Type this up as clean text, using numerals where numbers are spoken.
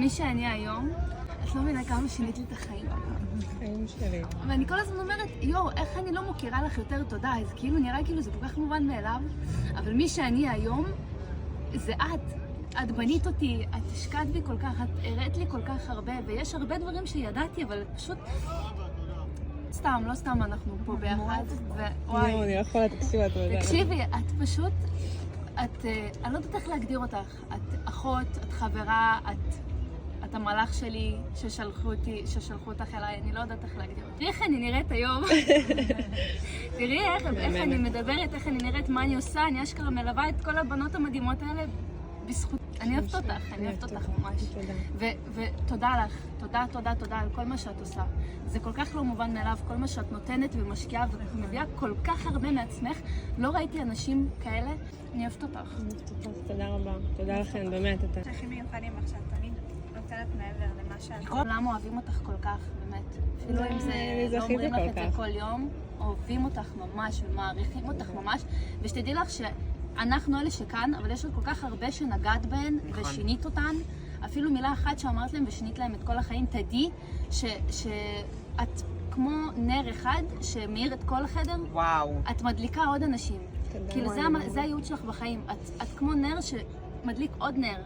מי שאני היום, את לא מבינה כמה שינית לי את החיים. החיים שלי. ואני כל הזמן אומרת, איך אני לא מוכירה לך יותר תודה? זה כאילו נראה כאילו זה כל כך מובן מאליו, אבל מי שאני היום, זה את. את בנית אותי, את השקעת בי כל כך, את הראת לי כל כך הרבה, ויש הרבה דברים שידעתי, אבל פשוט... סתם, לא סתם אנחנו פה ביחד, וואי. אני לא יכולה, תקשיבי, את פשוט... אני לא יודעת איך להגדיר אותך. את אחות, את חברה, את המלאך שלי ששלחו אותך אליי, אני לא יודעת איך להגדיר אותך. תראי איך אני נראית היום. תראי איך אני מדברת, איך אני נראית, מה אני עושה, אני אשכרה מלווה את כל הבנות המדהימות האלה בזכות. אני אוהבת אותך, אני אוהבת אותך ממש. ותודה לך, תודה על כל מה שאת עושה. זה כל כך לא מובן מאליו, כל מה שאת נותנת ומשקיעה ומביאה כל כך הרבה מעצמך. לא ראיתי אנשים כאלה, אני אוהבת אותך. תודה רבה, תודה לכם, באמת. הכי מיוחדים עכשיו, תמיד נותנת מעבר למה שאת. כולם אוהבים אותך כל כך, באמת. אפילו אם זה לא אומרים לך את זה כל יום, אוהבים אותך ממש ומעריכים אותך ממש. ושתדעי לך שאנחנו אלה שכאן, אבל יש עוד כל כך הרבה שנגעת בהן ושינית אותן. אפילו מילה אחת שאמרת להם ושינית להם את כל החיים, תדעי שאת כמו נר אחד שמאיר את כל החדר. וואו. את מדליקה עוד אנשים. כאילו זה הייעוד שלך בחיים. את כמו נר שמדליק עוד נר.